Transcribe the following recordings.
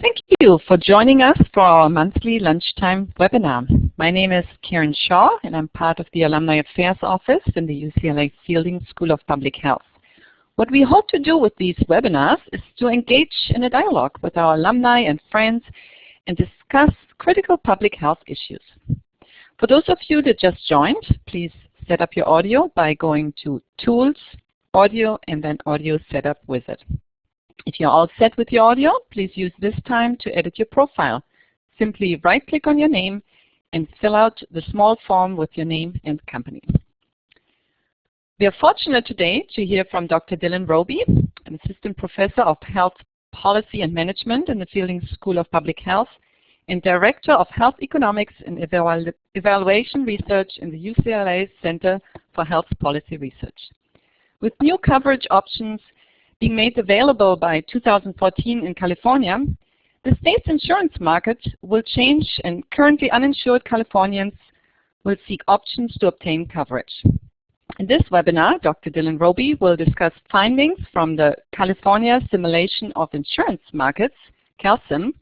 Thank you for joining us for our monthly lunchtime webinar. My name is Karen Shaw, and I'm part of the Alumni Affairs Office in the UCLA Fielding School of Public Health. What we hope to do with these webinars is to engage in a dialogue with our alumni and friends and discuss critical public health issues. For those of you that just joined, please set up your audio by going to Tools, Audio, and then Audio Setup Wizard. If you're all set with your audio, please use this time to edit your profile. Simply right-click on your name and fill out the small form with your name and company. We are fortunate today to hear from Dr. Dylan Roby, an Assistant Professor of Health Policy and Management in the Fielding School of Public Health and Director of Health Economics and Evaluation Research in the UCLA Center for Health Policy Research. With new coverage options being made available by 2014 in California, the state's insurance market will change, and currently uninsured Californians will seek options to obtain coverage. In this webinar, Dr. Dylan Roby will discuss findings from the California Simulation of Insurance Markets, CalSIM,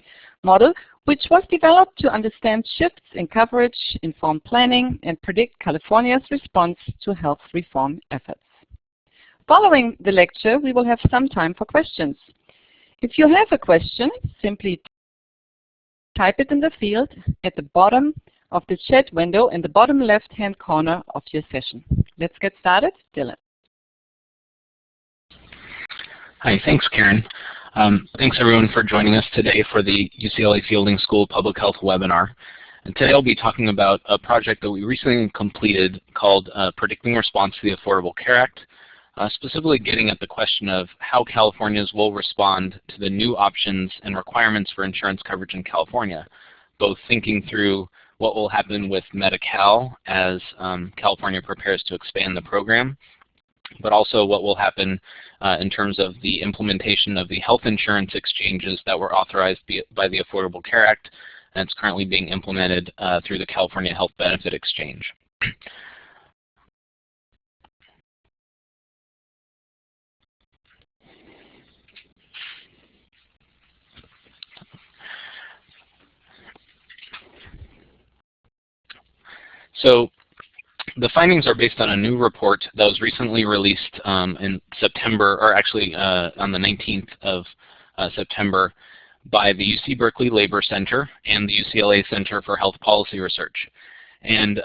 model, which was developed to understand shifts in coverage, inform planning, and predict California's response to health reform efforts. Following the lecture, we will have some time for questions. If you have a question, simply type it in the field at the bottom of the chat window in the bottom left-hand corner of your session. Let's get started. Dylan. Hi, thanks, Karen. Thanks, everyone, for joining us today for the UCLA Fielding School Public Health webinar. And today I'll be talking about a project that we recently completed called Predicting Response to the Affordable Care Act. Specifically getting at the question of how Californians will respond to the new options and requirements for insurance coverage in California, both thinking through what will happen with Medi-Cal as California prepares to expand the program, but also what will happen in terms of the implementation of the health insurance exchanges that were authorized by the Affordable Care Act, and it's currently being implemented through the California Health Benefit Exchange. So the findings are based on a new report that was recently released in September, or actually on the 19th of September, by the UC Berkeley Labor Center and the UCLA Center for Health Policy Research. And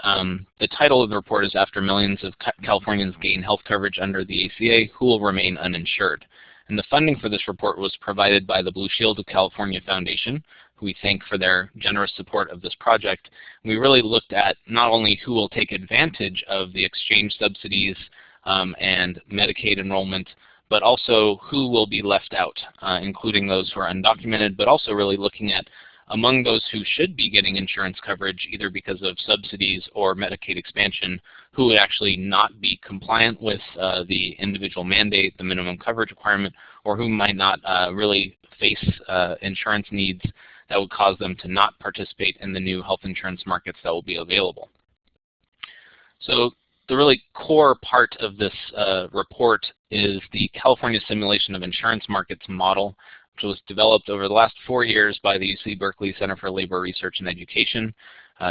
the title of the report is "After Millions of Californians Gain Health Coverage Under the ACA, Who Will Remain Uninsured?" And the funding for this report was provided by the Blue Shield of California Foundation, who we thank for their generous support of this project. We really looked at not only who will take advantage of the exchange subsidies and Medicaid enrollment, but also who will be left out, including those who are undocumented, but also really looking at among those who should be getting insurance coverage, either because of subsidies or Medicaid expansion, who would actually not be compliant with the individual mandate, the minimum coverage requirement, or who might not really face insurance needs that would cause them to not participate in the new health insurance markets that will be available. So the really core part of this report is the California Simulation of Insurance Markets model, which was developed over the last 4 years by the UC Berkeley Center for Labor Research and Education,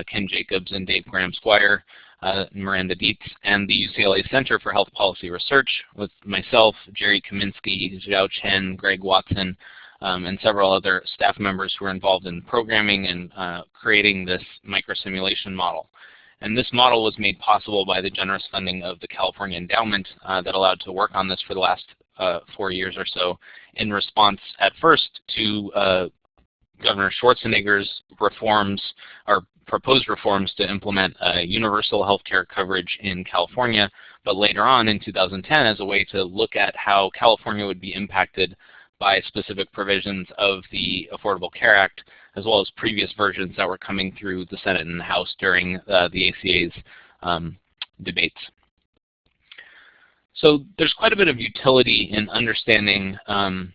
Ken Jacobs and Dave Graham-Squire, Miranda Dietz, and the UCLA Center for Health Policy Research, with myself, Jerry Kaminsky, Zhao Chen, Greg Watson, and several other staff members who are involved in programming and creating this microsimulation model. And this model was made possible by the generous funding of the California Endowment that allowed to work on this for the last 4 years or so, in response at first to Governor Schwarzenegger's reforms, or proposed reforms, to implement universal health care coverage in California, but later on in 2010 as a way to look at how California would be impacted by specific provisions of the Affordable Care Act, as well as previous versions that were coming through the Senate and the House during the ACA's debates. So there's quite a bit of utility in understanding and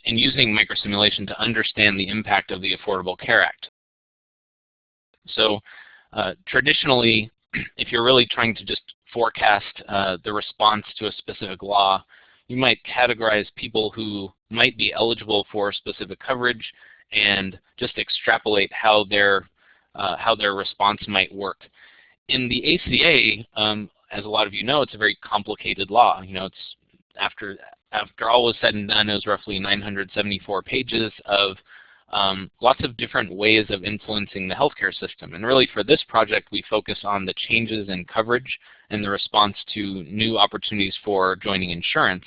using microsimulation to understand the impact of the Affordable Care Act. So traditionally, if you're really trying to just forecast the response to a specific law, you might categorize people who might be eligible for specific coverage and just extrapolate how their response might work. In the ACA, as a lot of you know, it's a very complicated law. It's after all was said and done, it was roughly 974 pages of lots of different ways of influencing the healthcare system. And really for this project, we focus on the changes in coverage and the response to new opportunities for joining insurance.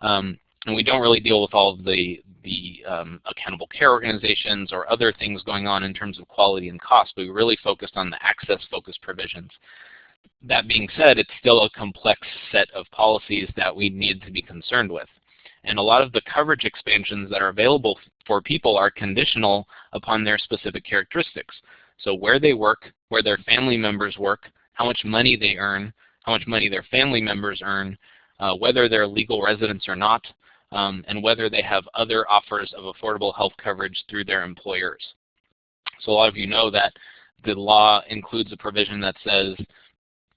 And we don't really deal with all of the accountable care organizations or other things going on in terms of quality and cost, but we really focused on the access-focused provisions. That being said, it's still a complex set of policies that we need to be concerned with. And a lot of the coverage expansions that are available for people are conditional upon their specific characteristics. So where they work, where their family members work, how much money they earn, how much money their family members earn, whether they're legal residents or not, and whether they have other offers of affordable health coverage through their employers. So a lot of you know that the law includes a provision that says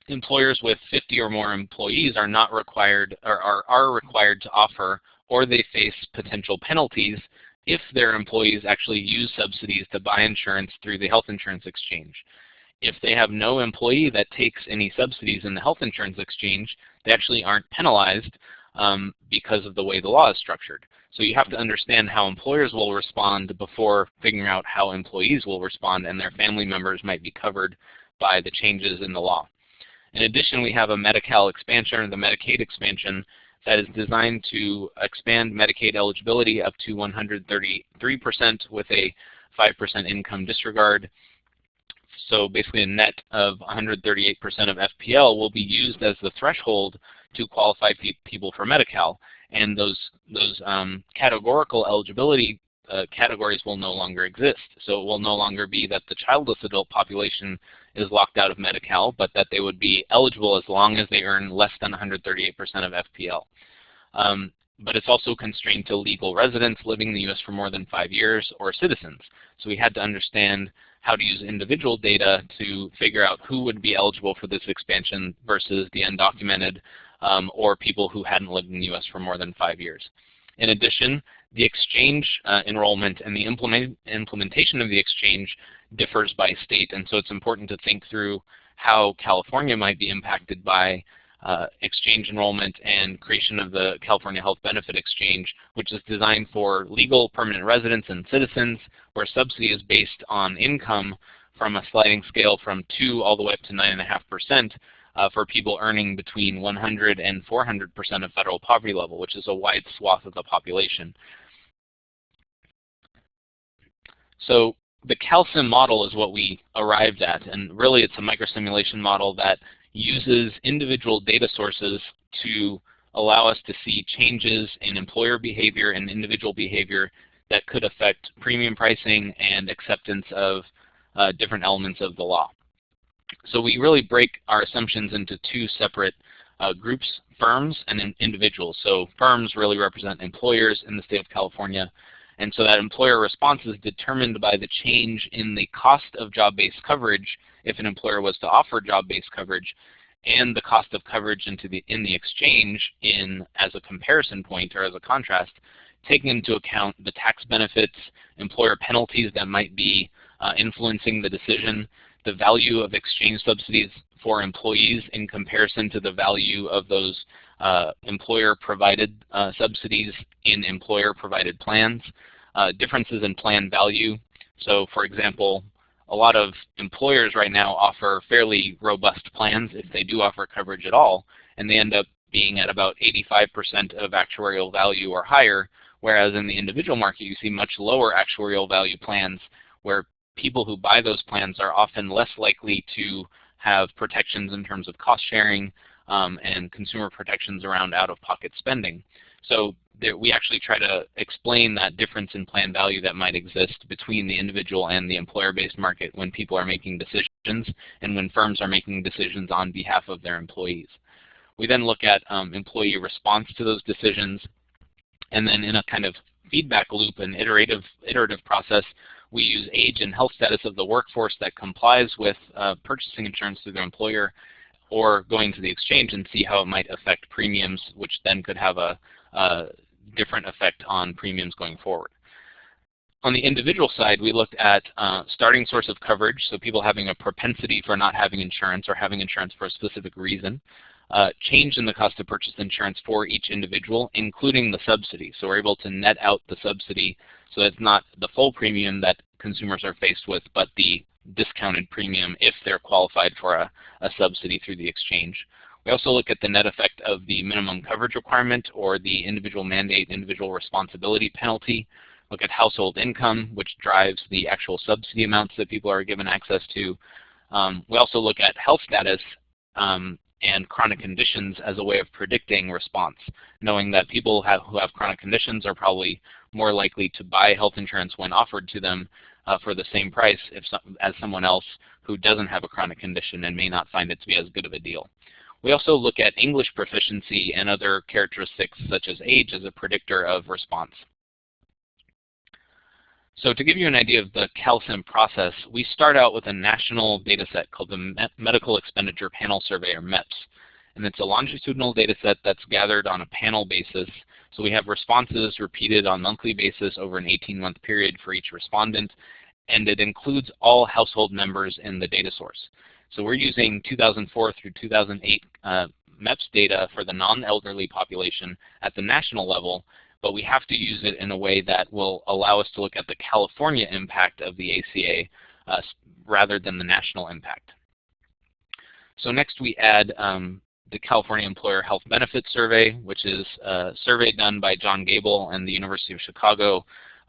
employers with 50 or more employees are not required, or are required to offer, or they face potential penalties if their employees actually use subsidies to buy insurance through the health insurance exchange. If they have no employee that takes any subsidies in the health insurance exchange, they actually aren't penalized because of the way the law is structured. So you have to understand how employers will respond before figuring out how employees will respond, and their family members might be covered by the changes in the law. In addition, we have a Medi-Cal expansion, or the Medicaid expansion, that is designed to expand Medicaid eligibility up to 133% with a 5% income disregard. So basically a net of 138% of FPL will be used as the threshold to qualify people for Medi-Cal. And those categorical eligibility categories will no longer exist. So it will no longer be that the childless adult population is locked out of Medi-Cal, but that they would be eligible as long as they earn less than 138% of FPL. But it's also constrained to legal residents living in the U.S. for more than 5 years or citizens. So we had to understand how to use individual data to figure out who would be eligible for this expansion versus the undocumented or people who hadn't lived in the U.S. for more than 5 years. In addition, the exchange enrollment and the implementation of the exchange differs by state, and so it's important to think through how California might be impacted by exchange enrollment and creation of the California Health Benefit Exchange, which is designed for legal permanent residents and citizens, where subsidy is based on income from a sliding scale from 2 all the way up to 9.5% for people earning between 100 and 400% of federal poverty level, which is a wide swath of the population. So the CalSIM model is what we arrived at, and really it's a microsimulation model that uses individual data sources to allow us to see changes in employer behavior and individual behavior that could affect premium pricing and acceptance of different elements of the law. So we really break our assumptions into two separate groups, firms and individuals. So firms really represent employers in the state of California, and so that employer response is determined by the change in the cost of job-based coverage if an employer was to offer job-based coverage, and the cost of coverage in the exchange as a comparison point or as a contrast, taking into account the tax benefits, employer penalties that might be influencing the decision, the value of exchange subsidies for employees in comparison to the value of those employer-provided subsidies in employer-provided plans, differences in plan value. So for example, a lot of employers right now offer fairly robust plans if they do offer coverage at all, and they end up being at about 85% of actuarial value or higher, whereas in the individual market you see much lower actuarial value plans where people who buy those plans are often less likely to have protections in terms of cost sharing and consumer protections around out-of-pocket spending. So we actually try to explain that difference in plan value that might exist between the individual and the employer-based market when people are making decisions and when firms are making decisions on behalf of their employees. We then look at employee response to those decisions, and then in a kind of feedback loop and iterative process, we use age and health status of the workforce that complies with purchasing insurance through their employer or going to the exchange and see how it might affect premiums, which then could have a different effect on premiums going forward. On the individual side, we looked at starting source of coverage, so people having a propensity for not having insurance or having insurance for a specific reason. Change in the cost of purchase insurance for each individual, including the subsidy. So we're able to net out the subsidy so it's not the full premium that consumers are faced with, but the discounted premium if they're qualified for a subsidy through the exchange. We also look at the net effect of the minimum coverage requirement or the individual mandate, individual responsibility penalty. Look at household income, which drives the actual subsidy amounts that people are given access to. We also look at health status and chronic conditions as a way of predicting response, knowing that people who have chronic conditions are probably more likely to buy health insurance when offered to them for the same price as someone else who doesn't have a chronic condition and may not find it to be as good of a deal. We also look at English proficiency and other characteristics such as age as a predictor of response. So to give you an idea of the CalSIM process, we start out with a national data set called the Medical Expenditure Panel Survey, or MEPS. And it's a longitudinal data set that's gathered on a panel basis. So we have responses repeated on a monthly basis over an 18-month period for each respondent. And it includes all household members in the data source. So we're using 2004 through 2008 MEPS data for the non-elderly population at the national level, but we have to use it in a way that will allow us to look at the California impact of the ACA rather than the national impact. So next we add the California Employer Health Benefits Survey, which is a survey done by John Gable and the University of Chicago,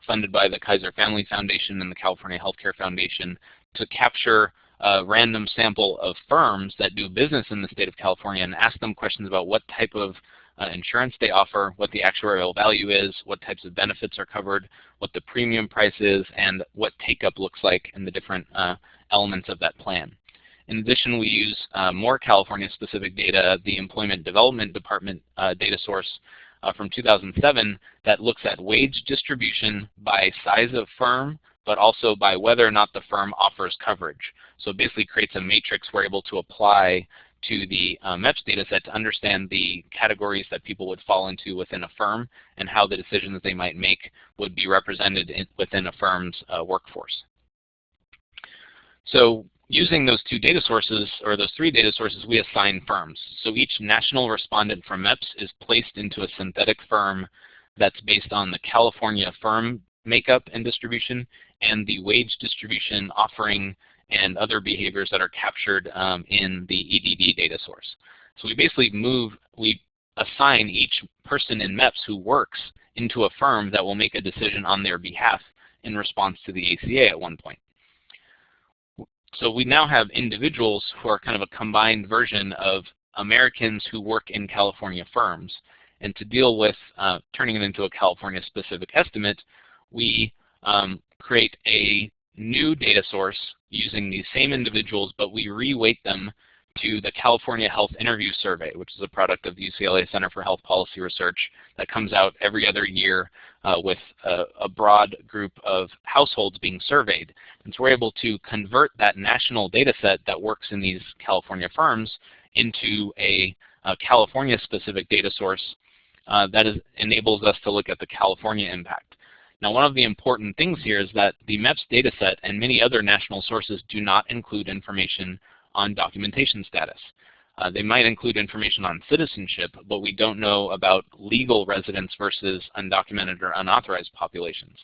funded by the Kaiser Family Foundation and the California Healthcare Foundation, to capture a random sample of firms that do business in the state of California and ask them questions about what type of insurance they offer, what the actuarial value is, what types of benefits are covered, what the premium price is, and what take-up looks like in the different elements of that plan. In addition, we use more California-specific data, the Employment Development Department data source from 2007 that looks at wage distribution by size of firm, but also by whether or not the firm offers coverage. So it basically creates a matrix we're able to apply to the MEPS data set to understand the categories that people would fall into within a firm and how the decisions they might make would be represented within a firm's workforce. So using those two data sources, or those three data sources, we assign firms. So each national respondent from MEPS is placed into a synthetic firm that's based on the California firm makeup and distribution and the wage distribution, offering, and other behaviors that are captured in the EDD data source. So we basically we assign each person in MEPS who works into a firm that will make a decision on their behalf in response to the ACA at one point. So we now have individuals who are kind of a combined version of Americans who work in California firms. And to deal with turning it into a California-specific estimate, we create a new data source using these same individuals, but we reweight them to the California Health Interview Survey, which is a product of the UCLA Center for Health Policy Research that comes out every other year with a broad group of households being surveyed. And so we're able to convert that national data set that works in these California firms into a California-specific data source that enables us to look at the California impact. Now, one of the important things here is that the MEPS dataset and many other national sources do not include information on documentation status. They might include information on citizenship, but we don't know about legal residents versus undocumented or unauthorized populations.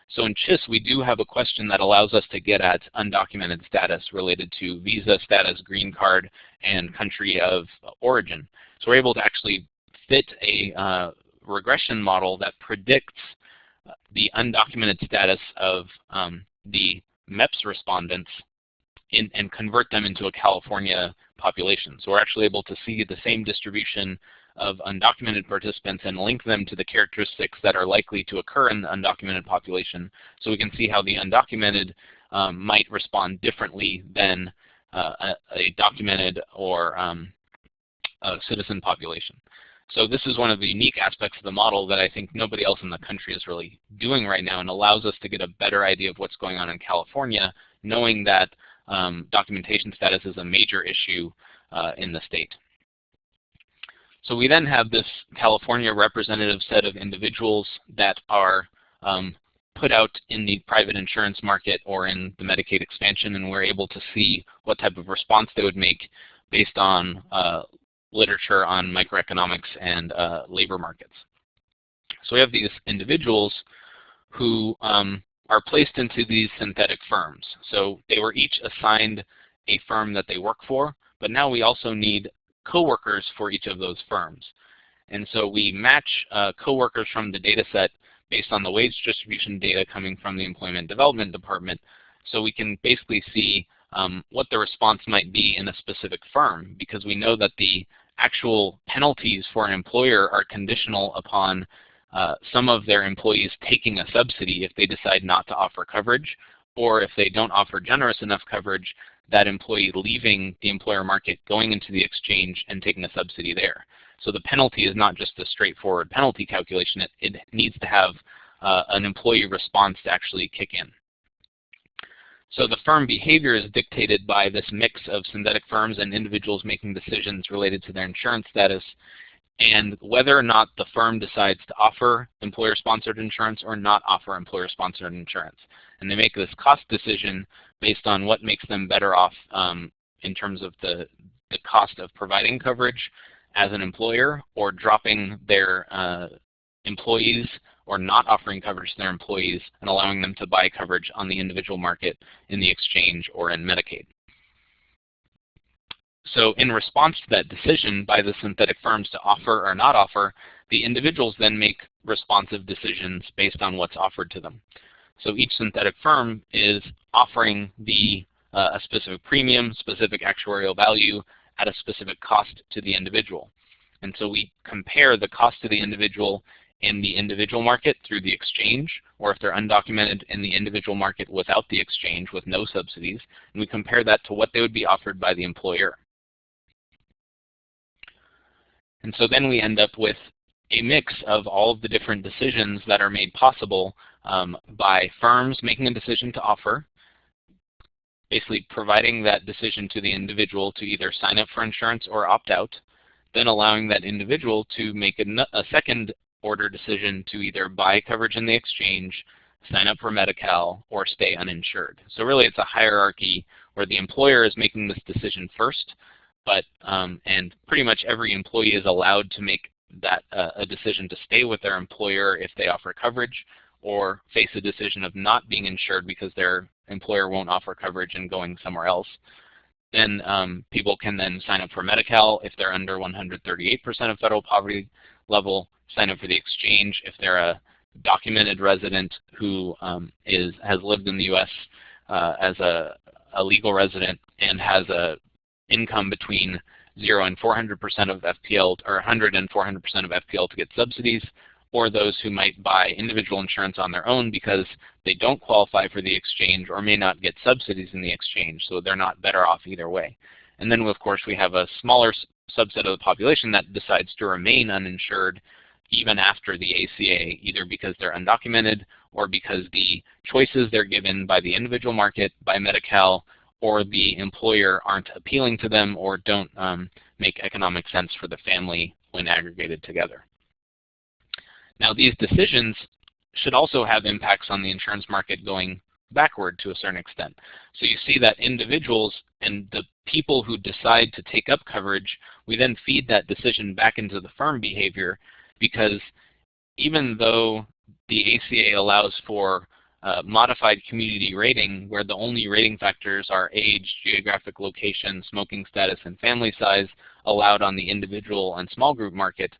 So in CHIS, we do have a question that allows us to get at undocumented status related to visa status, green card, and country of origin. So we're able to actually fit a regression model that predicts the undocumented status of the MEPS respondents and convert them into a California population. So we're actually able to see the same distribution of undocumented participants and link them to the characteristics that are likely to occur in the undocumented population, so we can see how the undocumented might respond differently than a documented or a citizen population. So this is one of the unique aspects of the model that I think nobody else in the country is really doing right now, and allows us to get a better idea of what's going on in California, knowing that documentation status is a major issue in the state. So we then have this California representative set of individuals that are put out in the private insurance market or in the Medicaid expansion, and we're able to see what type of response they would make based on literature on microeconomics and labor markets. So we have these individuals who are placed into these synthetic firms. So they were each assigned a firm that they work for, but now we also need coworkers for each of those firms. And so we match coworkers from the data set based on the wage distribution data coming from the Employment Development Department, so we can basically see what the response might be in a specific firm, because we know that the actual penalties for an employer are conditional upon some of their employees taking a subsidy if they decide not to offer coverage, or if they don't offer generous enough coverage, that employee leaving the employer market, going into the exchange and taking a subsidy there. So the penalty is not just a straightforward penalty calculation. It needs to have an employee response to actually kick in. So the firm behavior is dictated by this mix of synthetic firms and individuals making decisions related to their insurance status, and whether or not the firm decides to offer employer-sponsored insurance or not offer employer-sponsored insurance. And they make this cost decision based on what makes them better off in terms of the cost of providing coverage as an employer, or dropping their employees, or not offering coverage to their employees and allowing them to buy coverage on the individual market in the exchange or in Medicaid. So in response to that decision by the synthetic firms to offer or not offer, the individuals then make responsive decisions based on what's offered to them. So each synthetic firm is offering a specific premium, specific actuarial value at a specific cost to the individual. And so we compare the cost to the individual in the individual market through the exchange, or if they're undocumented, in the individual market without the exchange with no subsidies, and we compare that to what they would be offered by the employer. And so then we end up with a mix of all of the different decisions that are made possible by firms making a decision to offer, basically providing that decision to the individual to either sign up for insurance or opt out, then allowing that individual to make a second order decision to either buy coverage in the exchange, sign up for Medi-Cal, or stay uninsured. So really it's a hierarchy where the employer is making this decision first, but and pretty much every employee is allowed to make that a decision to stay with their employer if they offer coverage, or face a decision of not being insured because their employer won't offer coverage and going somewhere else. Then people can then sign up for Medi-Cal if they're under 138% of federal poverty level, sign up for the exchange if they're a documented resident who has lived in the U.S. As a legal resident and has a income between 0 and 400% of FPL, or 100 and 400% of FPL to get subsidies, or those who might buy individual insurance on their own because they don't qualify for the exchange or may not get subsidies in the exchange, so they're not better off either way. And then, of course, we have a smaller subset of the population that decides to remain uninsured even after the ACA, either because they're undocumented or because the choices they're given by the individual market, by Medi-Cal, or the employer aren't appealing to them or don't make economic sense for the family when aggregated together. Now, these decisions should also have impacts on the insurance market going backward to a certain extent. So you see that individuals and the people who decide to take up coverage, we then feed that decision back into the firm behavior, because even though the ACA allows for modified community rating, where the only rating factors are age, geographic location, smoking status, and family size allowed on the individual and small group market,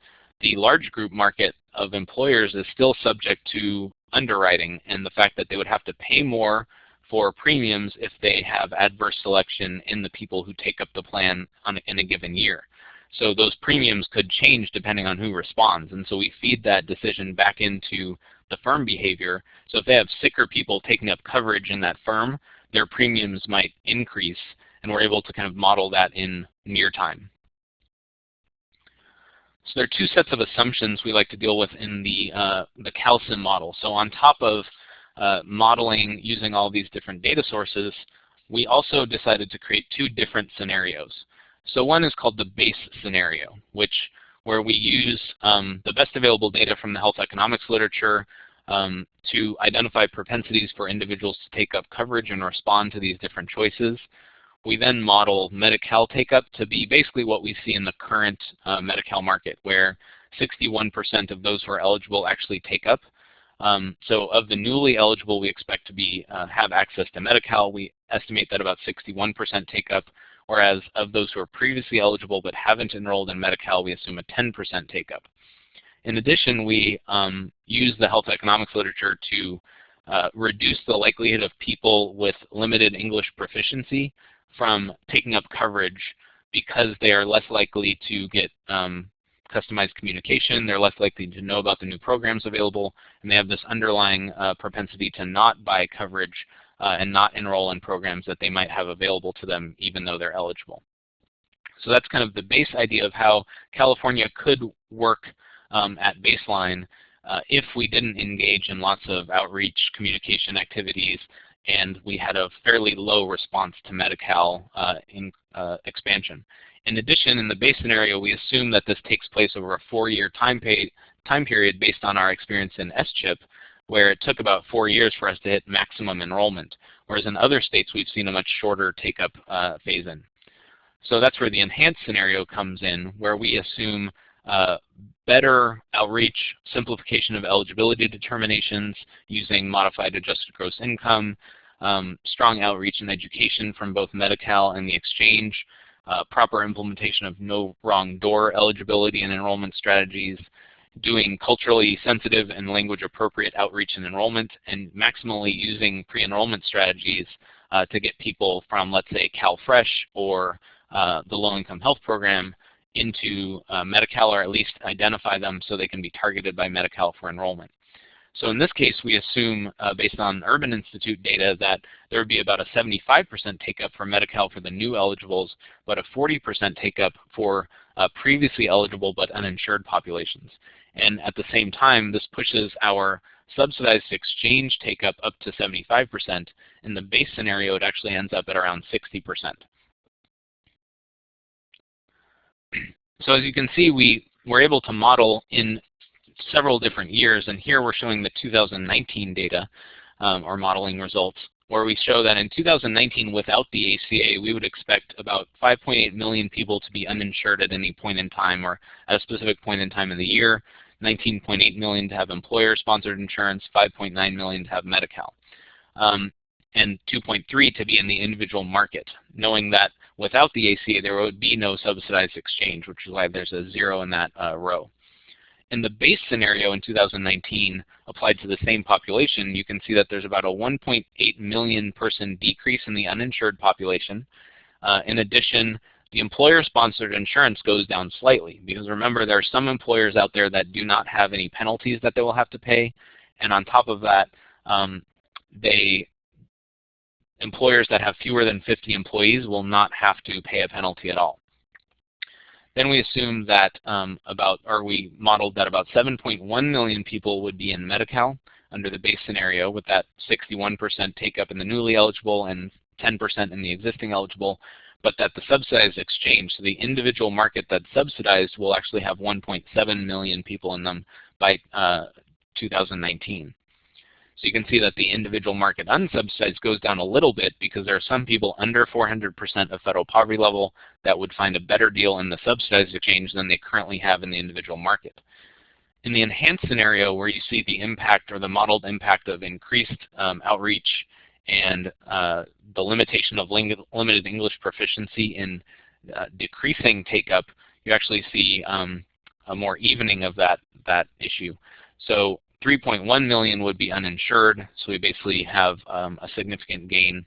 the large group market of employers is still subject to underwriting and the fact that they would have to pay more for premiums if they have adverse selection in the people who take up the plan in a given year. So those premiums could change depending on who responds, and so we feed that decision back into the firm behavior. So if they have sicker people taking up coverage in that firm, their premiums might increase, and we're able to kind of model that in near time. So there are two sets of assumptions we like to deal with in the CalSIM model. So on top of modeling using all these different data sources, we also decided to create two different scenarios. So one is called the base scenario, where we use the best available data from the health economics literature, to identify propensities for individuals to take up coverage and respond to these different choices. We then model Medi-Cal take-up to be basically what we see in the current Medi-Cal market, where 61% of those who are eligible actually take up. So of the newly eligible, we expect to have access to Medi-Cal. We estimate that about 61% take up, whereas of those who are previously eligible but haven't enrolled in Medi-Cal, we assume a 10% take up. In addition, we use the health economics literature to reduce the likelihood of people with limited English proficiency from taking up coverage because they are less likely to get customized communication, they're less likely to know about the new programs available, and they have this underlying propensity to not buy coverage and not enroll in programs that they might have available to them even though they're eligible. So that's kind of the base idea of how California could work at baseline if we didn't engage in lots of outreach communication activities and we had a fairly low response to Medi-Cal expansion. In addition, in the base scenario, we assume that this takes place over a 4-year time period based on our experience in SCHIP, where it took about 4 years for us to hit maximum enrollment, whereas in other states we've seen a much shorter take-up phase-in. So that's where the enhanced scenario comes in, where we assume better outreach, simplification of eligibility determinations using modified adjusted gross income, strong outreach and education from both Medi-Cal and the exchange, proper implementation of no wrong door eligibility and enrollment strategies, doing culturally sensitive and language appropriate outreach and enrollment, and maximally using pre-enrollment strategies to get people from, let's say, CalFresh or the low-income health program into Medi-Cal, or at least identify them so they can be targeted by Medi-Cal for enrollment. So in this case, we assume, based on Urban Institute data, that there would be about a 75% take-up for Medi-Cal for the new eligibles, but a 40% take-up for previously eligible but uninsured populations. And at the same time, this pushes our subsidized exchange take-up up to 75%. In the base scenario, it actually ends up at around 60%. So as you can see, we were able to model in several different years, and here we're showing the 2019 data, or modeling results, where we show that in 2019, without the ACA, we would expect about 5.8 million people to be uninsured at any point in time, or at a specific point in time in the year, 19.8 million to have employer-sponsored insurance, 5.9 million to have Medi-Cal, and 2.3 to be in the individual market, knowing that without the ACA, there would be no subsidized exchange, which is why there's a 0 in that row. In the base scenario in 2019, applied to the same population, you can see that there's about a 1.8 million person decrease in the uninsured population. In addition, the employer-sponsored insurance goes down slightly, because remember, there are some employers out there that do not have any penalties that they will have to pay, and on top of that, employers that have fewer than 50 employees will not have to pay a penalty at all. Then we assumed that we modeled that about 7.1 million people would be in Medi-Cal under the base scenario, with that 61% take up in the newly eligible and 10% in the existing eligible, but that the subsidized exchange, so the individual market that's subsidized, will actually have 1.7 million people in them by 2019. So you can see that the individual market unsubsidized goes down a little bit because there are some people under 400% of federal poverty level that would find a better deal in the subsidized exchange than they currently have in the individual market. In the enhanced scenario, where you see the impact or the modeled impact of increased outreach and the limitation of limited English proficiency in decreasing take-up, you actually see a more evening of that issue. So 3.1 million would be uninsured, so we basically have a significant gain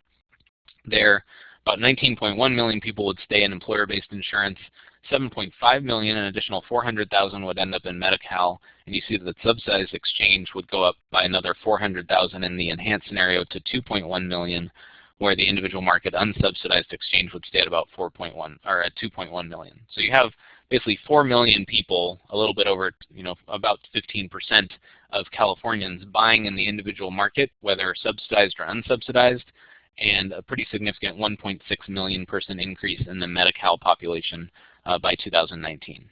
there. About 19.1 million people would stay in employer-based insurance. 7.5 million, an additional 400,000 would end up in Medi-Cal, and you see that the subsidized exchange would go up by another 400,000 in the enhanced scenario to 2.1 million, where the individual market unsubsidized exchange would stay at about 2.1 million. So you have basically 4 million people, a little bit over, about 15% of Californians buying in the individual market, whether subsidized or unsubsidized, and a pretty significant 1.6 million person increase in the Medi-Cal population by 2019.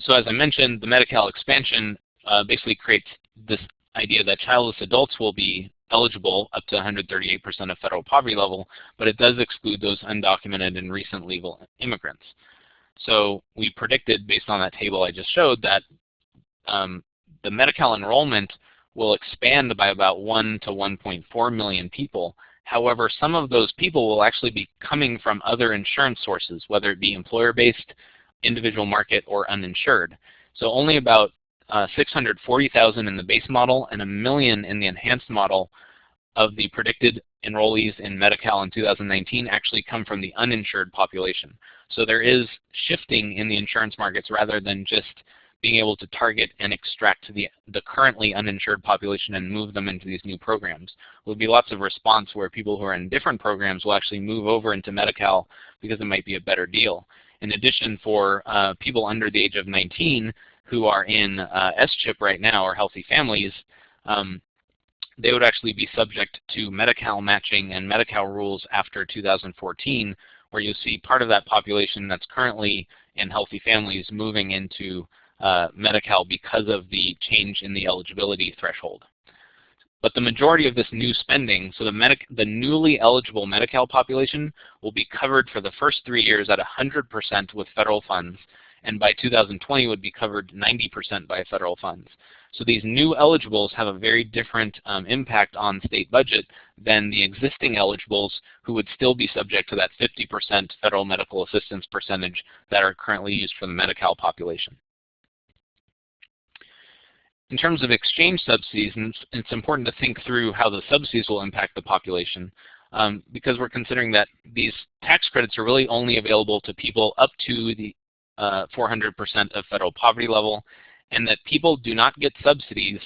So as I mentioned, the Medi-Cal expansion basically creates this idea that childless adults will be eligible up to 138% of federal poverty level, but it does exclude those undocumented and recent legal immigrants. So we predicted, based on that table I just showed, that the Medi-Cal enrollment will expand by about 1 to 1.4 million people. However, some of those people will actually be coming from other insurance sources, whether it be employer-based, individual market, or uninsured. So only about 640,000 in the base model and 1 million in the enhanced model of the predicted enrollees in Medi-Cal in 2019 actually come from the uninsured population. So there is shifting in the insurance markets rather than just being able to target and extract the currently uninsured population and move them into these new programs. There will be lots of response where people who are in different programs will actually move over into Medi-Cal because it might be a better deal. In addition, for people under the age of 19 who are in S-CHIP right now, or healthy families, they would actually be subject to Medi-Cal matching and Medi-Cal rules after 2014, where you'll see part of that population that's currently in healthy families moving into Medi-Cal because of the change in the eligibility threshold. But the majority of this new spending, so the newly eligible Medi-Cal population, will be covered for the first 3 years at 100% with federal funds, and by 2020 would be covered 90% by federal funds. So these new eligibles have a very different impact on state budget than the existing eligibles, who would still be subject to that 50% federal medical assistance percentage that are currently used for the Medi-Cal population. In terms of exchange subsidies, and it's important to think through how the subsidies will impact the population, because we're considering that these tax credits are really only available to people up to the 400% of federal poverty level, and that people do not get subsidies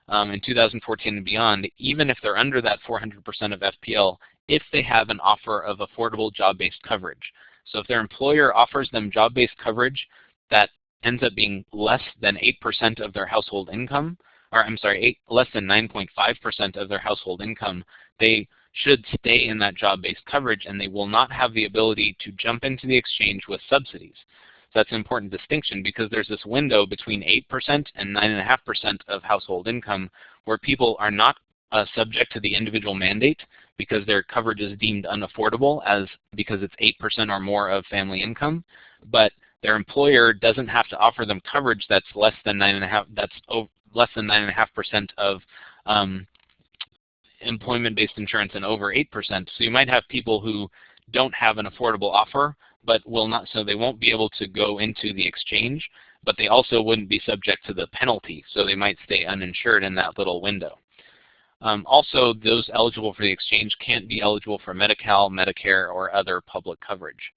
in 2014 and beyond, even if they're under that 400% of FPL, if they have an offer of affordable job-based coverage. So if their employer offers them job-based coverage that ends up being less than 8% of their household income, or I'm sorry, less than 9.5% of their household income, they should stay in that job-based coverage, and they will not have the ability to jump into the exchange with subsidies. So that's an important distinction, because there's this window between 8% and 9.5% of household income where people are not subject to the individual mandate because their coverage is deemed unaffordable because it's 8% or more of family income, but their employer doesn't have to offer them coverage that's less than 9.5% of employment-based insurance and over 8%. So you might have people who don't have an affordable offer, but will not, so they won't be able to go into the exchange, but they also wouldn't be subject to the penalty, so they might stay uninsured in that little window. Also, those eligible for the exchange can't be eligible for Medi-Cal, Medicare, or other public coverage.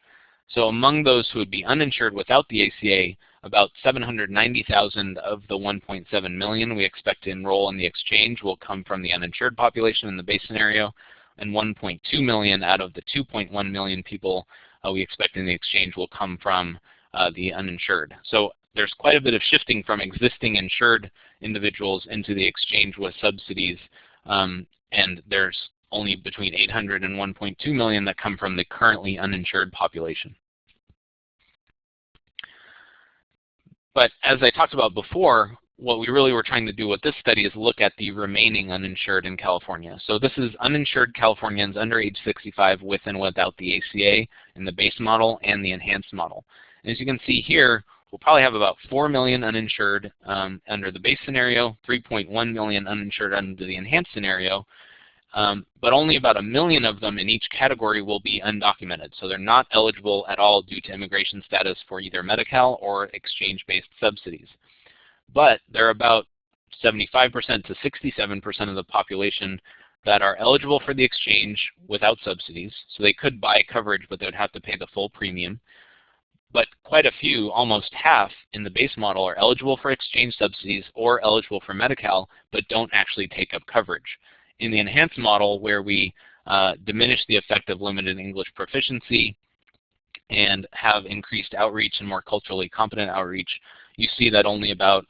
So among those who would be uninsured without the ACA, about 790,000 of the 1.7 million we expect to enroll in the exchange will come from the uninsured population in the base scenario, and 1.2 million out of the 2.1 million people we expect in the exchange will come from the uninsured. So there's quite a bit of shifting from existing insured individuals into the exchange with subsidies, and there's only between 800 and 1.2 million that come from the currently uninsured population. But as I talked about before, what we really were trying to do with this study is look at the remaining uninsured in California. So this is uninsured Californians under age 65 with and without the ACA in the base model and the enhanced model. And as you can see here, we'll probably have about 4 million uninsured under the base scenario, 3.1 million uninsured under the enhanced scenario, but only about 1 million of them in each category will be undocumented. So they're not eligible at all due to immigration status for either Medi-Cal or exchange-based subsidies. But there are about 75% to 67% of the population that are eligible for the exchange without subsidies. So they could buy coverage, but they would have to pay the full premium. But quite a few, almost half in the base model, are eligible for exchange subsidies or eligible for Medi-Cal, but don't actually take up coverage. In the enhanced model, where we diminish the effect of limited English proficiency and have increased outreach and more culturally competent outreach, you see that only about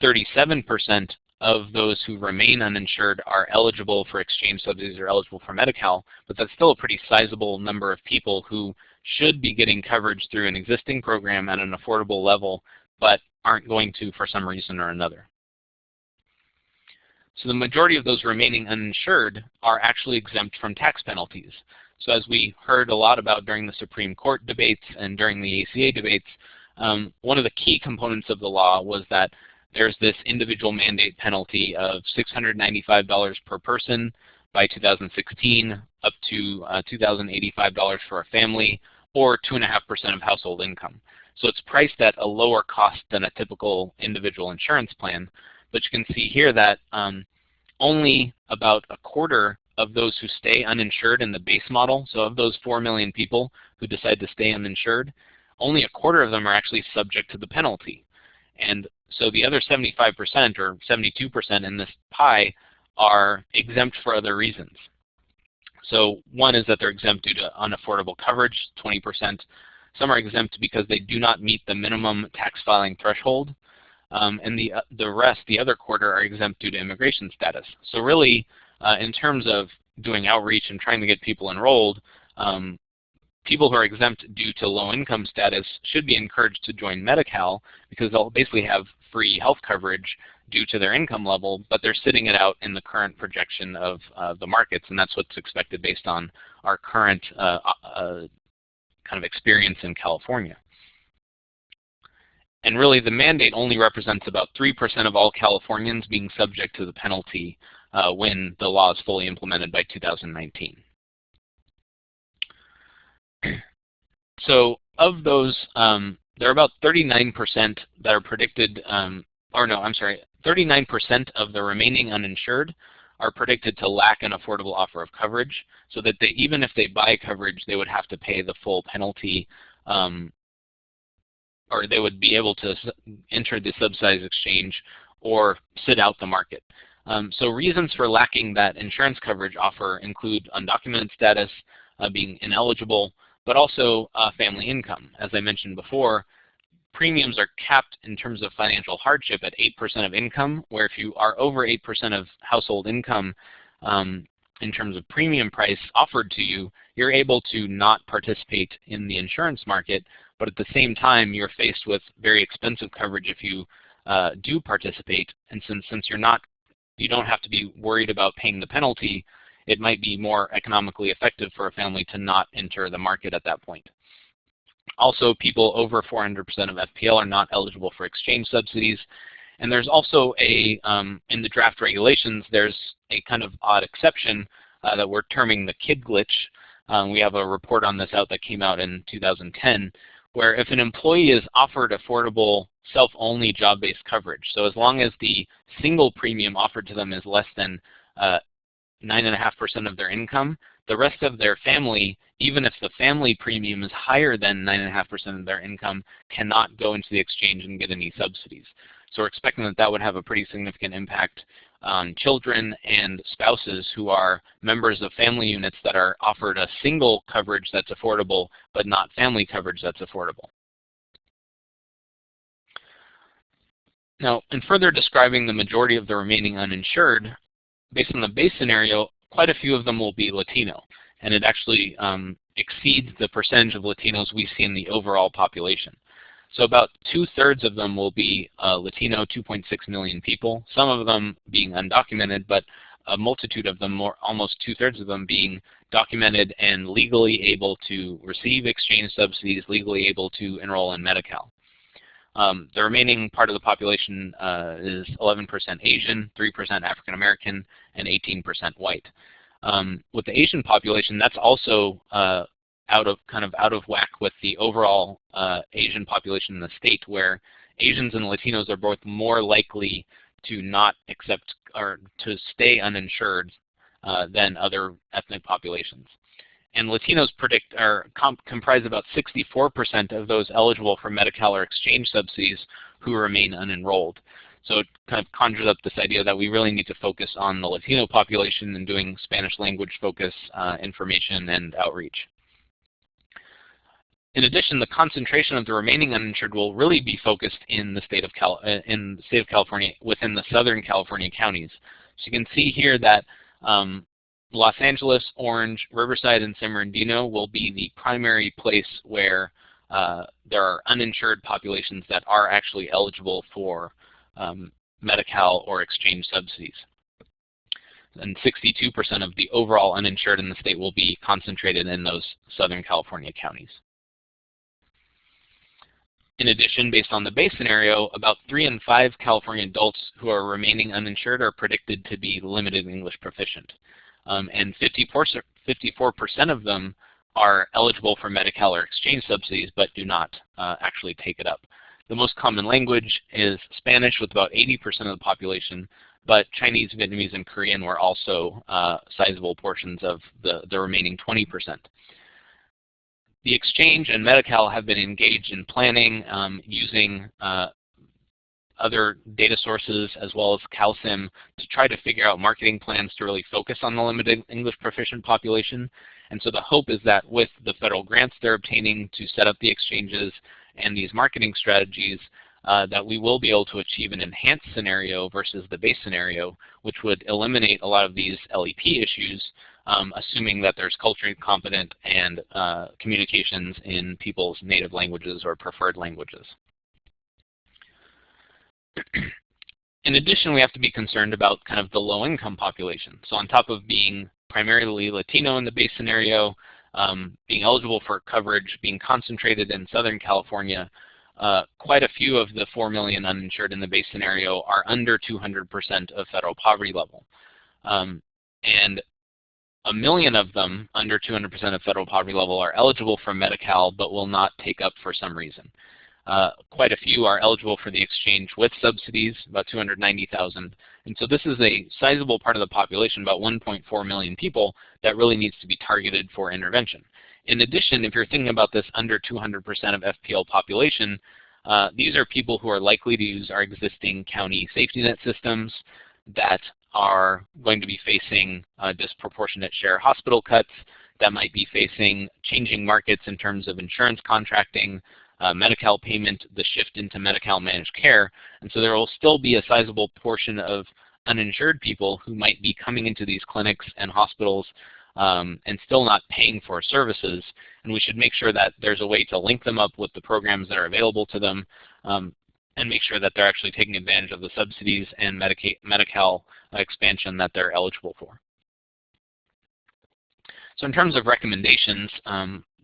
37% of those who remain uninsured are eligible for exchange subsidies or eligible for Medi-Cal, but that's still a pretty sizable number of people who should be getting coverage through an existing program at an affordable level, but aren't going to for some reason or another. So the majority of those remaining uninsured are actually exempt from tax penalties. So as we heard a lot about during the Supreme Court debates and during the ACA debates, one of the key components of the law was that there's this individual mandate penalty of $695 per person by 2016, up to $2,085 for a family, or 2.5% of household income. So it's priced at a lower cost than a typical individual insurance plan. But you can see here that only about a quarter of those who stay uninsured in the base model, so of those 4 million people who decide to stay uninsured, only a quarter of them are actually subject to the penalty. And so the other 75% or 72% in this pie are exempt for other reasons. So one is that they're exempt due to unaffordable coverage, 20%. Some are exempt because they do not meet the minimum tax filing threshold. And the rest, the other quarter, are exempt due to immigration status. So really, in terms of doing outreach and trying to get people enrolled, people who are exempt due to low income status should be encouraged to join Medi-Cal because they'll basically have free health coverage due to their income level, but they're sitting it out in the current projection of the markets, and that's what's expected based on our current kind of experience in California. And really, the mandate only represents about 3% of all Californians being subject to the penalty when the law is fully implemented by 2019. So of those, there are about 39% that are predicted, 39% of the remaining uninsured are predicted to lack an affordable offer of coverage, so that even if they buy coverage, they would have to pay the full penalty, or they would be able to enter the subsidized exchange or sit out the market. So reasons for lacking that insurance coverage offer include undocumented status, being ineligible, but also family income. As I mentioned before, premiums are capped in terms of financial hardship at 8% of income, where if you are over 8% of household income in terms of premium price offered to you, you're able to not participate in the insurance market, but at the same time, you're faced with very expensive coverage if you do participate. And since you don't have to be worried about paying the penalty, it might be more economically effective for a family to not enter the market at that point. Also, people over 400% of FPL are not eligible for exchange subsidies. And there's also in the draft regulations, there's a kind of odd exception that we're terming the kid glitch. We have a report on this out that came out in 2010, where if an employee is offered affordable self-only job-based coverage, so as long as the single premium offered to them is less than 9.5% of their income, the rest of their family, even if the family premium is higher than 9.5% of their income, cannot go into the exchange and get any subsidies. So we're expecting that that would have a pretty significant impact on children and spouses who are members of family units that are offered a single coverage that's affordable, but not family coverage that's affordable. Now, in further describing the majority of the remaining uninsured, based on the base scenario, quite a few of them will be Latino, and it actually exceeds the percentage of Latinos we see in the overall population. So about 2/3 of them will be Latino, 2.6 million people, some of them being undocumented, but a multitude of them, almost 2/3 of them being documented and legally able to receive exchange subsidies, legally able to enroll in Medi-Cal. The remaining part of the population is 11% Asian, 3% African American, and 18% white. With the Asian population, that's also out of whack with the overall Asian population in the state, where Asians and Latinos are both more likely to not accept or to stay uninsured than other ethnic populations. And Latinos comprise about 64% of those eligible for Medi-Cal or exchange subsidies who remain unenrolled. So it kind of conjures up this idea that we really need to focus on the Latino population and doing Spanish language focus information and outreach. In addition, the concentration of the remaining uninsured will really be focused in the state of California, within the Southern California counties. So you can see here that Los Angeles, Orange, Riverside, and San Bernardino will be the primary place where there are uninsured populations that are actually eligible for Medi-Cal or exchange subsidies. And 62% of the overall uninsured in the state will be concentrated in those Southern California counties. In addition, based on the base scenario, about 3 in 5 California adults who are remaining uninsured are predicted to be limited English proficient. And 54% of them are eligible for Medi-Cal or exchange subsidies but do not actually take it up. The most common language is Spanish with about 80% of the population, but Chinese, Vietnamese, and Korean were also sizable portions of the remaining 20%. The exchange and Medi-Cal have been engaged in planning using other data sources as well as CalSIM to try to figure out marketing plans to really focus on the limited English proficient population. And so the hope is that with the federal grants they're obtaining to set up the exchanges and these marketing strategies, that we will be able to achieve an enhanced scenario versus the base scenario, which would eliminate a lot of these LEP issues, assuming that there's culturally competent and communications in people's native languages or preferred languages. In addition, we have to be concerned about kind of the low-income population. So on top of being primarily Latino in the base scenario, being eligible for coverage, being concentrated in Southern California, quite a few of the 4 million uninsured in the base scenario are under 200% of federal poverty level. And 1 million of them, under 200% of federal poverty level, are eligible for Medi-Cal but will not take up for some reason. Quite a few are eligible for the exchange with subsidies, about 290,000. And so this is a sizable part of the population, about 1.4 million people, that really needs to be targeted for intervention. In addition, if you're thinking about this under 200% of FPL population, these are people who are likely to use our existing county safety net systems that are going to be facing disproportionate share hospital cuts, that might be facing changing markets in terms of insurance contracting, Medi-Cal payment, the shift into Medi-Cal managed care. And so there will still be a sizable portion of uninsured people who might be coming into these clinics and hospitals and still not paying for services. And we should make sure that there's a way to link them up with the programs that are available to them and make sure that they're actually taking advantage of the subsidies and Medi-Cal expansion that they're eligible for. So in terms of recommendations,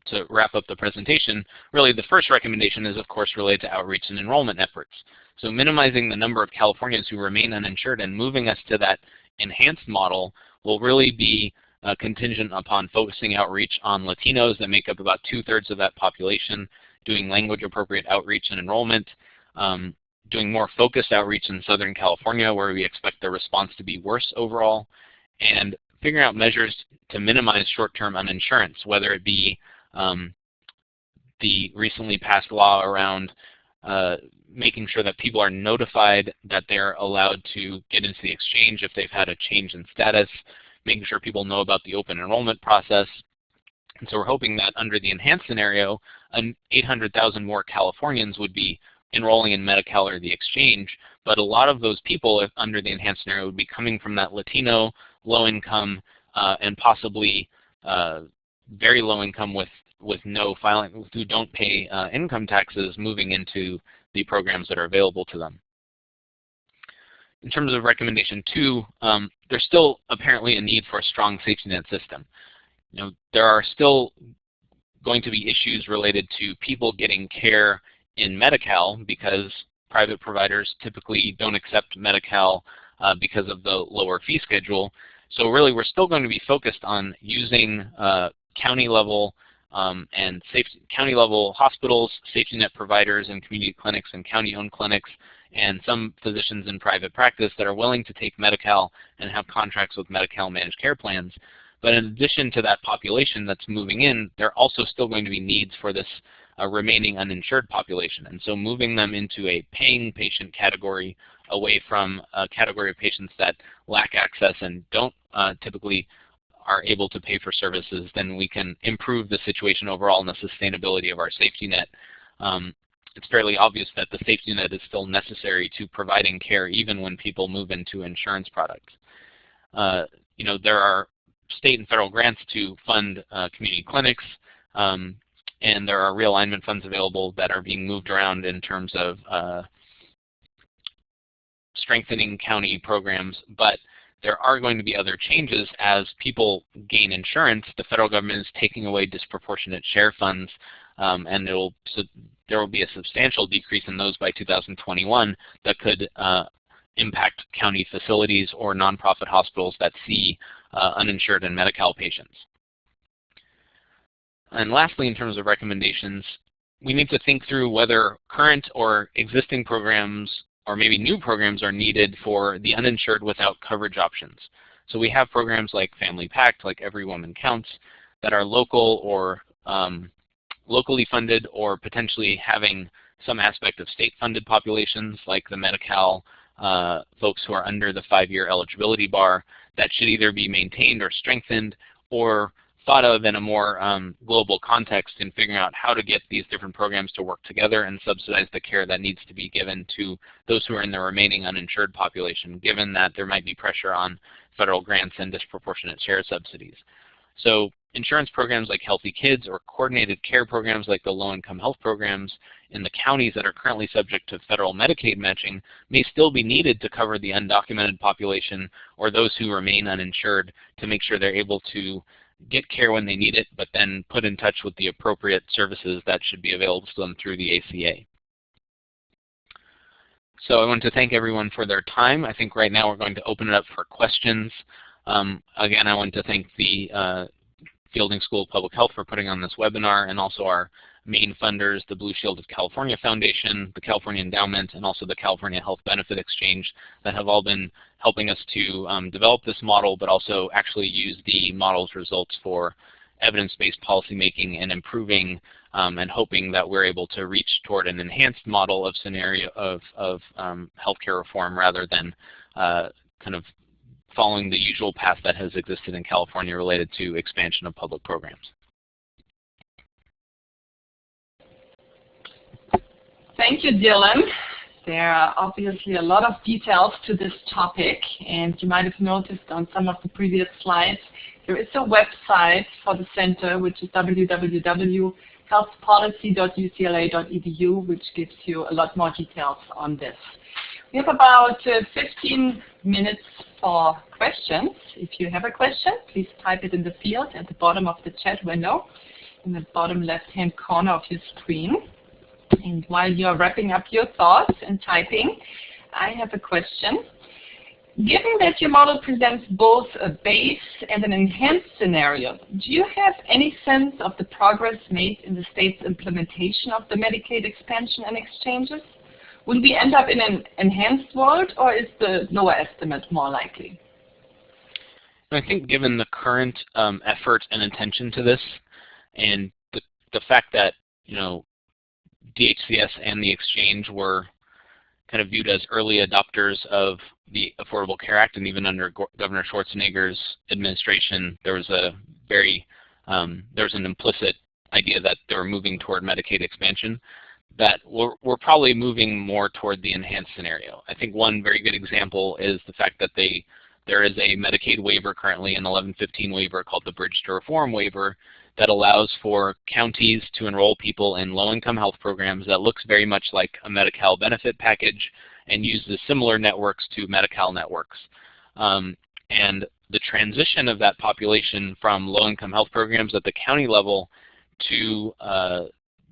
to wrap up the presentation, really the first recommendation is, of course, related to outreach and enrollment efforts. So minimizing the number of Californians who remain uninsured and moving us to that enhanced model will really be contingent upon focusing outreach on Latinos that make up about 2/3 of that population, doing language-appropriate outreach and enrollment, doing more focused outreach in Southern California where we expect the response to be worse overall, and figuring out measures to minimize short-term uninsurance, whether it be the recently passed law around making sure that people are notified that they're allowed to get into the exchange if they've had a change in status, making sure people know about the open enrollment process. And so we're hoping that under the enhanced scenario, 800,000 more Californians would be enrolling in Medi-Cal or the exchange, but a lot of those people, if under the enhanced scenario, would be coming from that Latino, low income, and possibly very low income with no filing, who don't pay income taxes, moving into the programs that are available to them. In terms of recommendation 2, there's still apparently a need for a strong safety net system. You know, there are still going to be issues related to people getting care in Medi-Cal because private providers typically don't accept Medi-Cal because of the lower fee schedule. So really we're still going to be focused on using county level county level hospitals, safety net providers and community clinics and county-owned clinics, and some physicians in private practice that are willing to take Medi-Cal and have contracts with Medi-Cal managed care plans. But in addition to that population that's moving in, there are also still going to be needs for this remaining uninsured population. And so moving them into a paying patient category away from a category of patients that lack access and don't typically are able to pay for services, then we can improve the situation overall and the sustainability of our safety net. It's fairly obvious that the safety net is still necessary to providing care even when people move into insurance products. You know, there are state and federal grants to fund community clinics, and there are realignment funds available that are being moved around in terms of strengthening county programs. But there are going to be other changes as people gain insurance. The federal government is taking away disproportionate share funds, and there will be a substantial decrease in those by 2021 that could impact county facilities or nonprofit hospitals that see uninsured and Medi-Cal patients. And lastly, in terms of recommendations, we need to think through whether current or existing programs or maybe new programs are needed for the uninsured without coverage options. So we have programs like Family Pact, like Every Woman Counts, that are local or locally funded, or potentially having some aspect of state-funded populations like the Medi-Cal folks who are under the 5-year eligibility bar, that should either be maintained or strengthened, or thought of in a more global context in figuring out how to get these different programs to work together and subsidize the care that needs to be given to those who are in the remaining uninsured population, given that there might be pressure on federal grants and disproportionate share subsidies. So insurance programs like Healthy Kids or coordinated care programs like the low-income health programs in the counties that are currently subject to federal Medicaid matching may still be needed to cover the undocumented population or those who remain uninsured, to make sure they're able to get care when they need it, but then put in touch with the appropriate services that should be available to them through the ACA. So I want to thank everyone for their time. I think right now we're going to open it up for questions. Again, I want to thank the Fielding School of Public Health for putting on this webinar, and also our main funders, the Blue Shield of California Foundation, the California Endowment, and also the California Health Benefit Exchange, that have all been helping us to develop this model, but also actually use the model's results for evidence-based policymaking and improving and hoping that we're able to reach toward an enhanced model of scenario of healthcare reform, rather than kind of following the usual path that has existed in California related to expansion of public programs. Thank you, Dylan. There are obviously a lot of details to this topic, and you might have noticed on some of the previous slides, there is a website for the center, which is www.healthpolicy.ucla.edu, which gives you a lot more details on this. We have about 15 minutes for questions. If you have a question, please type it in the field at the bottom of the chat window, in the bottom left-hand corner of your screen. And while you're wrapping up your thoughts and typing, I have a question. Given that your model presents both a base and an enhanced scenario, do you have any sense of the progress made in the state's implementation of the Medicaid expansion and exchanges? Will we end up in an enhanced world, or is the lower estimate more likely? I think given the current effort and attention to this, and the fact that, you know, DHCS and the exchange were kind of viewed as early adopters of the Affordable Care Act, and even under Governor Schwarzenegger's administration, there was a very there was an implicit idea that they were moving toward Medicaid expansion, that we're probably moving more toward the enhanced scenario. I think one very good example is the fact that there is a Medicaid waiver currently, an 1115 waiver called the Bridge to Reform waiver, that allows for counties to enroll people in low-income health programs that looks very much like a Medi-Cal benefit package and uses similar networks to Medi-Cal networks. And the transition of that population from low-income health programs at the county level to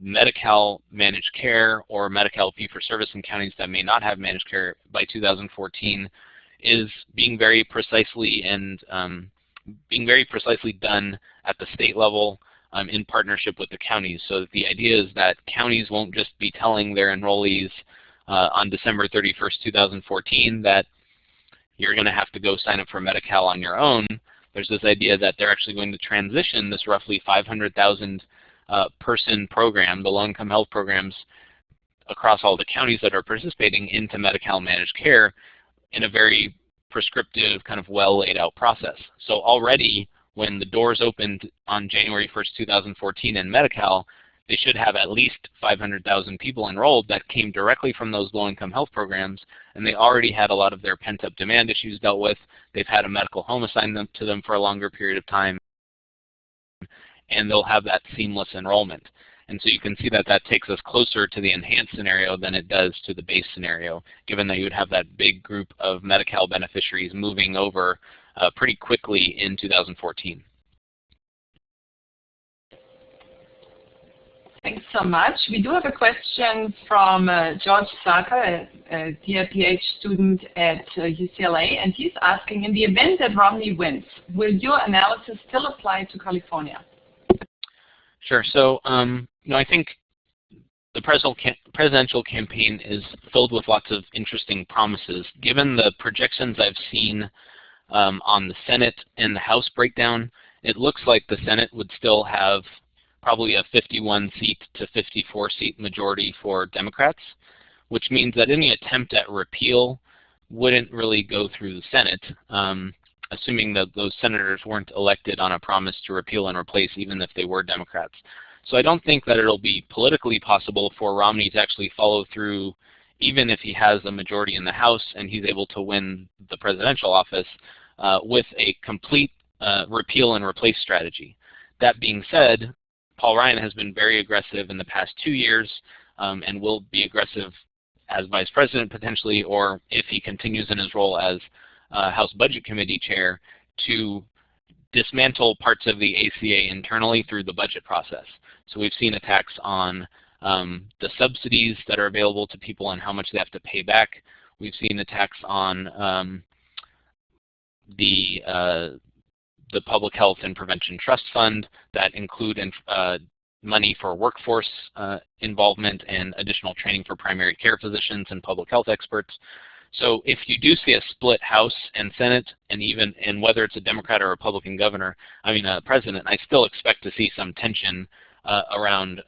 Medi-Cal managed care or Medi-Cal fee-for-service in counties that may not have managed care by 2014 is being very precisely done at the state level in partnership with the counties. So the idea is that counties won't just be telling their enrollees on December 31st, 2014 that you're going to have to go sign up for Medi-Cal on your own. There's this idea that they're actually going to transition this roughly 500,000 person program, the low-income health programs, across all the counties that are participating into Medi-Cal managed care in a very prescriptive, kind of well laid out process. So already when the doors opened on January 1st, 2014 in Medi-Cal, they should have at least 500,000 people enrolled that came directly from those low-income health programs, and they already had a lot of their pent-up demand issues dealt with. They've had a medical home assigned to them for a longer period of time, and they'll have that seamless enrollment. And so you can see that that takes us closer to the enhanced scenario than it does to the base scenario, given that you would have that big group of Medi-Cal beneficiaries moving over pretty quickly in 2014. Thanks so much. We do have a question from George Sarker, a DRPH student at UCLA, and he's asking, in the event that Romney wins, will your analysis still apply to California? Sure. So I think the presidential campaign is filled with lots of interesting promises. Given the projections I've seen on the Senate and the House breakdown, it looks like the Senate would still have probably a 51 seat to 54 seat majority for Democrats, which means that any attempt at repeal wouldn't really go through the Senate, assuming that those senators weren't elected on a promise to repeal and replace, even if they were Democrats. So I don't think that it'll be politically possible for Romney to actually follow through, even if he has a majority in the House and he's able to win the presidential office, with a complete repeal and replace strategy. That being said, Paul Ryan has been very aggressive in the past 2 years and will be aggressive as vice president potentially, or if he continues in his role as House Budget Committee chair, to dismantle parts of the ACA internally through the budget process. So we've seen attacks on the subsidies that are available to people and how much they have to pay back. We've seen attacks on the Public Health and Prevention Trust Fund that include money for workforce involvement and additional training for primary care physicians and public health experts. So if you do see a split House and Senate, and whether it's a Democrat or Republican president, I still expect to see some tension around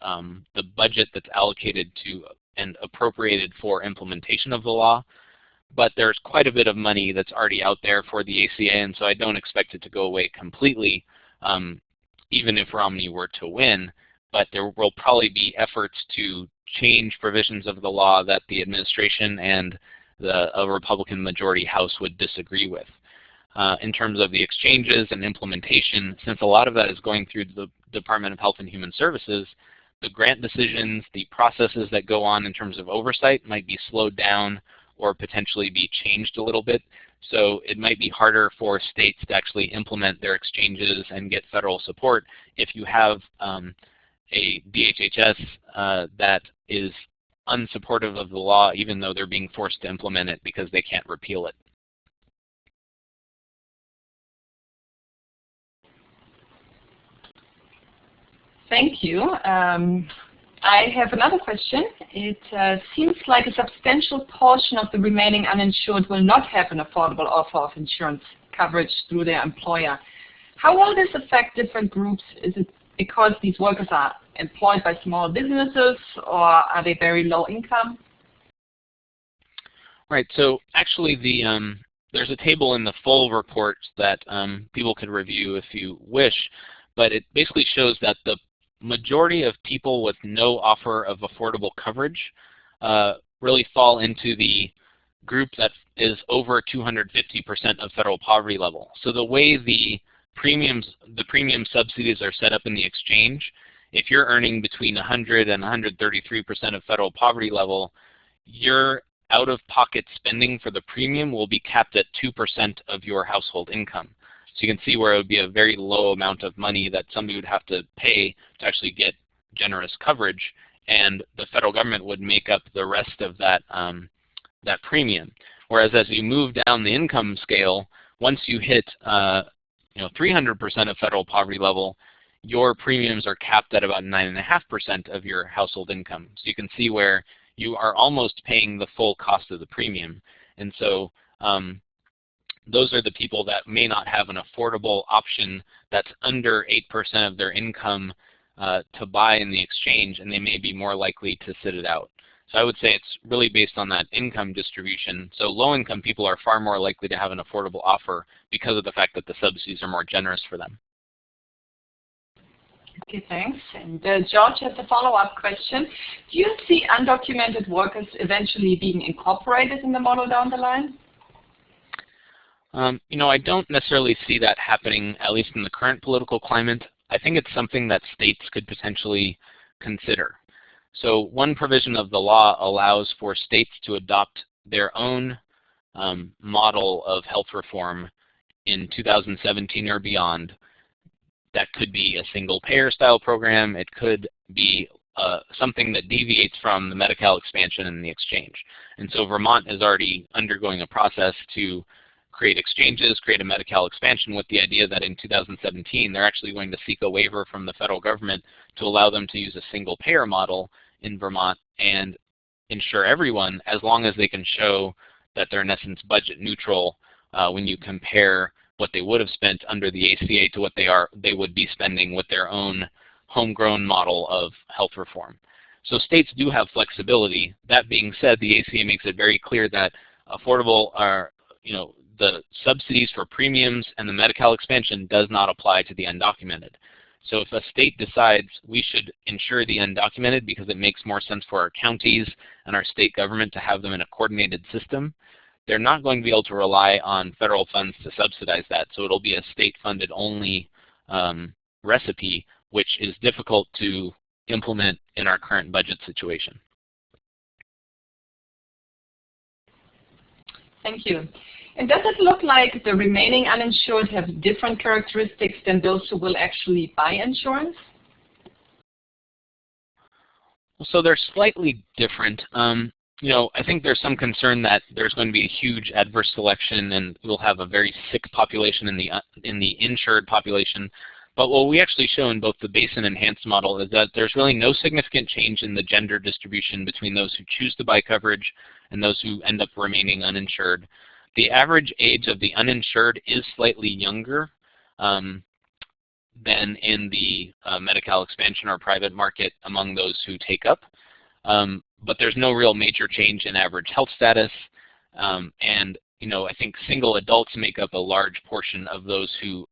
the budget that's allocated to and appropriated for implementation of the law. But there's quite a bit of money that's already out there for the ACA, and so I don't expect it to go away completely, even if Romney were to win. But there will probably be efforts to change provisions of the law that the administration and a Republican majority House would disagree with. In terms of the exchanges and implementation, since a lot of that is going through the Department of Health and Human Services, the grant decisions, the processes that go on in terms of oversight might be slowed down or potentially be changed a little bit. So it might be harder for states to actually implement their exchanges and get federal support if you have a DHHS that is unsupportive of the law, even though they're being forced to implement it because they can't repeal it. Thank you. I have another question. It seems like a substantial portion of the remaining uninsured will not have an affordable offer of insurance coverage through their employer. How will this affect different groups? Is it because these workers are employed by small businesses, or are they very low income? Right, so actually there's a table in the full report that people could review if you wish, but it basically shows that the majority of people with no offer of affordable coverage really fall into the group that is over 250% of federal poverty level. So the way the premium subsidies are set up in the exchange, if you're earning between 100 and 133% of federal poverty level, your out-of-pocket spending for the premium will be capped at 2% of your household income. So you can see where it would be a very low amount of money that somebody would have to pay to actually get generous coverage, and the federal government would make up the rest of that, that premium. Whereas as you move down the income scale, once you hit 300% of federal poverty level, your premiums are capped at about 9.5% of your household income. So you can see where you are almost paying the full cost of the premium. And so those are the people that may not have an affordable option that's under 8% of their income to buy in the exchange, and they may be more likely to sit it out. So I would say it's really based on that income distribution. So low-income people are far more likely to have an affordable offer because of the fact that the subsidies are more generous for them. Okay, thanks. And George has a follow-up question. Do you see undocumented workers eventually being incorporated in the model down the line? I don't necessarily see that happening, at least in the current political climate. I think it's something that states could potentially consider. So one provision of the law allows for states to adopt their own model of health reform in 2017 or beyond. That could be a single payer style program. It could be something that deviates from the Medi-Cal expansion and the exchange. And so Vermont is already undergoing a process to create exchanges, create a Medi-Cal expansion with the idea that in 2017 they're actually going to seek a waiver from the federal government to allow them to use a single payer model in Vermont and insure everyone as long as they can show that they're in essence budget neutral when you compare what they would have spent under the ACA to what they would be spending with their own homegrown model of health reform. So states do have flexibility. That being said, the ACA makes it very clear that affordable are, the subsidies for premiums and the Medi-Cal expansion does not apply to the undocumented. So if a state decides we should insure the undocumented because it makes more sense for our counties and our state government to have them in a coordinated system, they're not going to be able to rely on federal funds to subsidize that. So it'll be a state-funded only recipe, which is difficult to implement in our current budget situation. Thank you. And does it look like the remaining uninsured have different characteristics than those who will actually buy insurance? So they're slightly different. I think there's some concern that there's going to be a huge adverse selection and we'll have a very sick population in the insured population. But what we actually show in both the base and enhanced model is that there's really no significant change in the gender distribution between those who choose to buy coverage and those who end up remaining uninsured. The average age of the uninsured is slightly younger than in the Medi-Cal expansion or private market among those who take up. But there's no real major change in average health status. And I think single adults make up a large portion of those who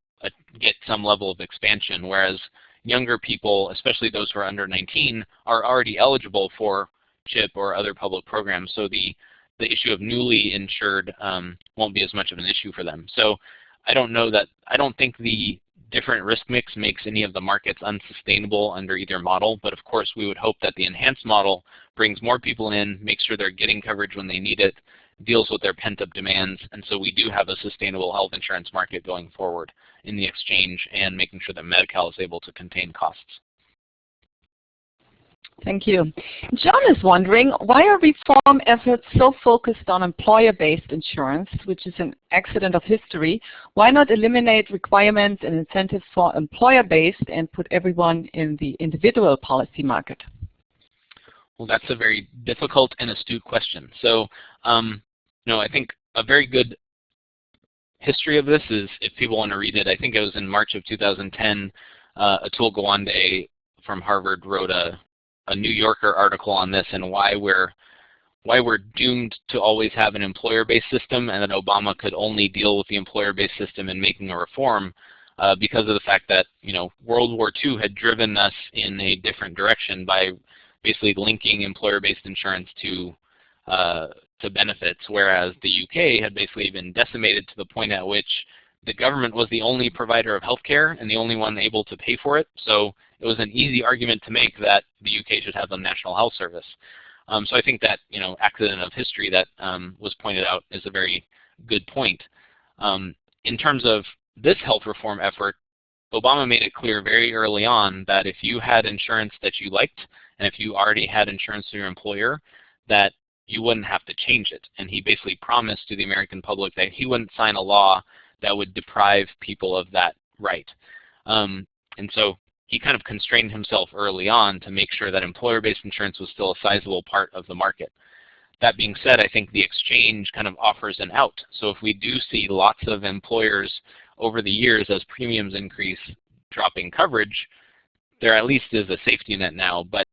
get some level of expansion, whereas younger people, especially those who are under 19, are already eligible for CHIP or other public programs. So the issue of newly insured won't be as much of an issue for them. So I don't think the different risk mix makes any of the markets unsustainable under either model, but of course we would hope that the enhanced model brings more people in, makes sure they're getting coverage when they need it, deals with their pent-up demands, and so we do have a sustainable health insurance market going forward in the exchange and making sure that Medi-Cal is able to contain costs. Thank you. John is wondering, why are reform efforts so focused on employer-based insurance, which is an accident of history? Why not eliminate requirements and incentives for employer-based and put everyone in the individual policy market? Well, that's a very difficult and astute question. So, I think a very good history of this is, if people want to read it, I think it was in March of 2010, Atul Gawande from Harvard wrote a New Yorker article on this and why we're doomed to always have an employer-based system, and that Obama could only deal with the employer-based system in making a reform because of the fact that World War II had driven us in a different direction by basically linking employer-based insurance to benefits, whereas the UK had basically been decimated to the point at which the government was the only provider of health care and the only one able to pay for it. So it was an easy argument to make that the UK should have a national health service. So I think that accident of history that was pointed out is a very good point. In terms of this health reform effort, Obama made it clear very early on that if you had insurance that you liked and if you already had insurance through your employer, that you wouldn't have to change it. And he basically promised to the American public that he wouldn't sign a law that would deprive people of that right. And so he kind of constrained himself early on to make sure that employer-based insurance was still a sizable part of the market. That being said, I think the exchange kind of offers an out. So if we do see lots of employers over the years as premiums increase dropping coverage, there at least is a safety net now, but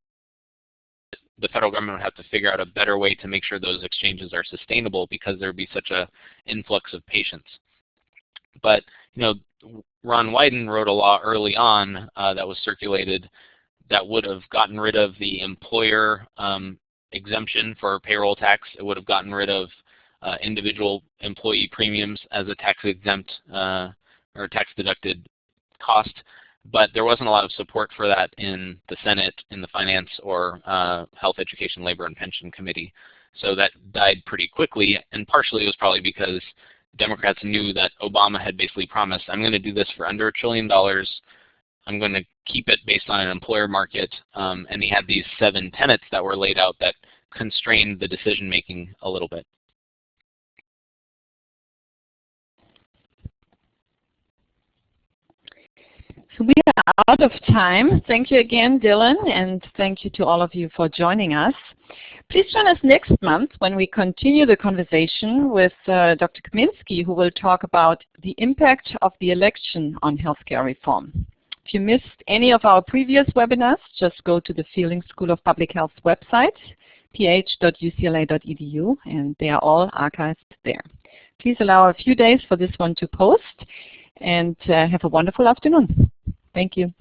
the federal government would have to figure out a better way to make sure those exchanges are sustainable because there would be such an influx of patients. But Ron Wyden wrote a law early on that was circulated that would have gotten rid of the employer exemption for payroll tax. It would have gotten rid of individual employee premiums as a tax-exempt or tax-deducted cost, but there wasn't a lot of support for that in the Senate, in the Finance or Health, Education, Labor, and Pension Committee. So that died pretty quickly, and partially it was probably because Democrats knew that Obama had basically promised, I'm going to do this for under $1 trillion. I'm going to keep it based on an employer market, and he had these 7 tenets that were laid out that constrained the decision-making a little bit. So we are out of time. Thank you again, Dylan, and thank you to all of you for joining us. Please join us next month when we continue the conversation with Dr. Kaminsky, who will talk about the impact of the election on healthcare reform. If you missed any of our previous webinars, just go to the Fielding School of Public Health's website, ph.ucla.edu, and they are all archived there. Please allow a few days for this one to post, and have a wonderful afternoon. Thank you.